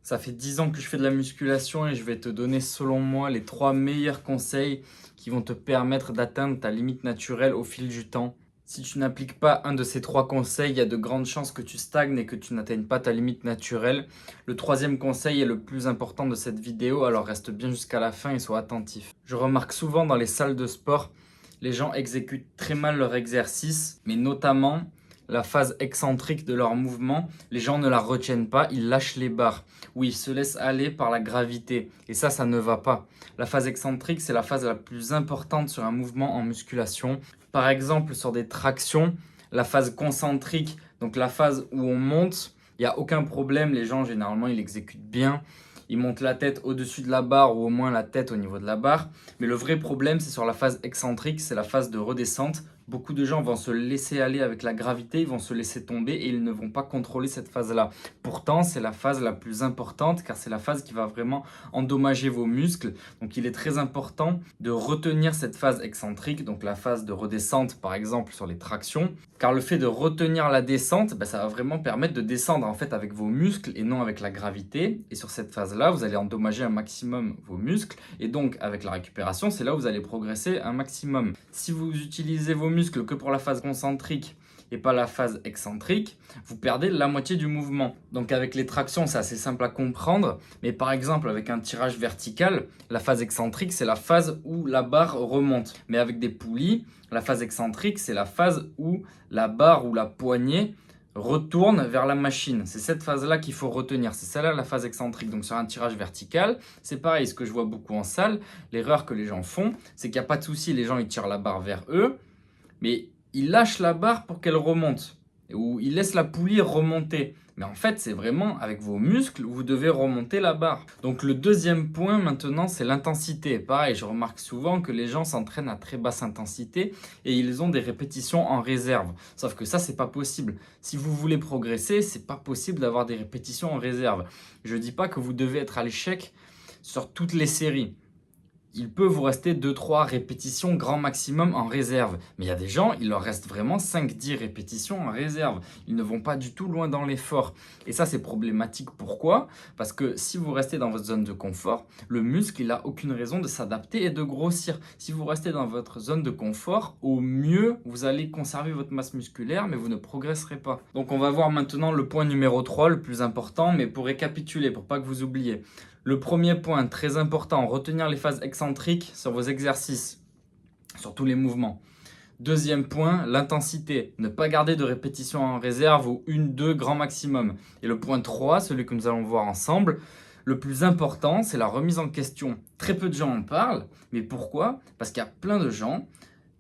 Ça fait 10 ans que je fais de la musculation et je vais te donner selon moi les 3 meilleurs conseils qui vont te permettre d'atteindre ta limite naturelle au fil du temps. Si tu n'appliques pas un de ces 3 conseils, il y a de grandes chances que tu stagnes et que tu n'atteignes pas ta limite naturelle. Le troisième conseil est le plus important de cette vidéo, alors reste bien jusqu'à la fin et sois attentif. Je remarque souvent dans les salles de sport, les gens exécutent très mal leur exercice, mais notamment la phase excentrique de leur mouvement, les gens ne la retiennent pas, ils lâchent les barres, ou ils se laissent aller par la gravité. Et ça ne va pas. La phase excentrique, c'est la phase la plus importante sur un mouvement en musculation. Par exemple, sur des tractions, la phase concentrique, donc la phase où on monte, il n'y a aucun problème, les gens généralement ils exécutent bien. Ils montent la tête au-dessus de la barre ou au moins la tête au niveau de la barre. Mais le vrai problème, c'est sur la phase excentrique, c'est la phase de redescente. Beaucoup de gens vont se laisser aller avec la gravité, ils vont se laisser tomber et ils ne vont pas contrôler cette phase-là. Pourtant, c'est la phase la plus importante car c'est la phase qui va vraiment endommager vos muscles. Donc, il est très important de retenir cette phase excentrique, donc la phase de redescente par exemple sur les tractions. Car le fait de retenir la descente, ça va vraiment permettre de descendre en fait avec vos muscles et non avec la gravité. Et sur cette phase-là, vous allez endommager un maximum vos muscles. Et donc, avec la récupération, c'est là où vous allez progresser un maximum. Si vous utilisez vos muscles que pour la phase concentrique et pas la phase excentrique, vous perdez la moitié du mouvement. Donc avec les tractions, c'est assez simple à comprendre. Mais par exemple, avec un tirage vertical, la phase excentrique, c'est la phase où la barre remonte. Mais avec des poulies, la phase excentrique, c'est la phase où la barre ou la poignée retourne vers la machine. C'est cette phase-là qu'il faut retenir. C'est celle-là la phase excentrique. Donc sur un tirage vertical, c'est pareil. Ce que je vois beaucoup en salle, l'erreur que les gens font, c'est qu'il n'y a pas de souci. Les gens, ils tirent la barre vers eux, mais ils lâchent la barre pour qu'elle remonte. Ou ils laissent la poulie remonter. Mais en fait, c'est vraiment avec vos muscles, vous devez remonter la barre. Donc le deuxième point maintenant, c'est l'intensité. Pareil, je remarque souvent que les gens s'entraînent à très basse intensité et ils ont des répétitions en réserve. Sauf que ça, c'est pas possible. Si vous voulez progresser, c'est pas possible d'avoir des répétitions en réserve. Je dis pas que vous devez être à l'échec sur toutes les séries. Il peut vous rester 2-3 répétitions grand maximum en réserve. Mais il y a des gens, il leur reste vraiment 5-10 répétitions en réserve. Ils ne vont pas du tout loin dans l'effort. Et ça, c'est problématique. Pourquoi? Parce que si vous restez dans votre zone de confort, le muscle, il n'a aucune raison de s'adapter et de grossir. Si vous restez dans votre zone de confort, au mieux, vous allez conserver votre masse musculaire, mais vous ne progresserez pas. Donc on va voir maintenant le point numéro 3, le plus important, mais pour récapituler, pour pas que vous oubliez. Le premier point, très important, retenir les phases excentriques sur vos exercices, sur tous les mouvements. Deuxième point, l'intensité. Ne pas garder de répétitions en réserve ou 1-2 grand maximum. Et le point 3, celui que nous allons voir ensemble, le plus important, c'est la remise en question. Très peu de gens en parlent, mais pourquoi? Parce qu'il y a plein de gens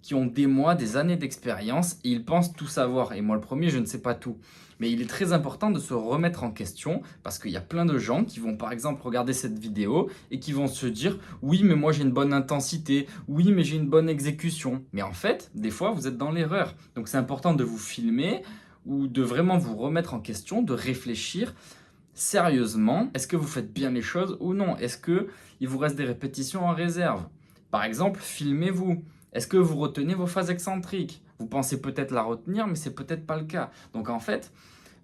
qui ont des mois, des années d'expérience et ils pensent tout savoir. Et moi, le premier, je ne sais pas tout. Mais il est très important de se remettre en question parce qu'il y a plein de gens qui vont par exemple regarder cette vidéo et qui vont se dire oui, mais moi j'ai une bonne intensité, oui, mais j'ai une bonne exécution. Mais en fait, des fois, vous êtes dans l'erreur. Donc c'est important de vous filmer ou de vraiment vous remettre en question, de réfléchir sérieusement. Est-ce que vous faites bien les choses ou non? Est-ce qu'il vous reste des répétitions en réserve? Par exemple, filmez-vous. Est-ce que vous retenez vos phases excentriques? Vous pensez peut-être la retenir, mais c'est peut-être pas le cas. Donc en fait,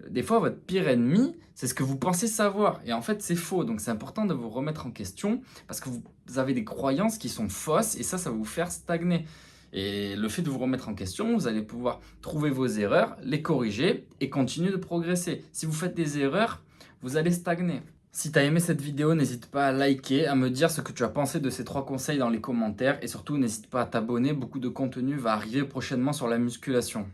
des fois, votre pire ennemi, c'est ce que vous pensez savoir. Et en fait, c'est faux. Donc c'est important de vous remettre en question parce que vous avez des croyances qui sont fausses et ça va vous faire stagner. Et le fait de vous remettre en question, vous allez pouvoir trouver vos erreurs, les corriger et continuer de progresser. Si vous faites des erreurs, vous allez stagner. Si tu as aimé cette vidéo, n'hésite pas à liker, à me dire ce que tu as pensé de ces 3 conseils dans les commentaires et surtout n'hésite pas à t'abonner, beaucoup de contenu va arriver prochainement sur la musculation.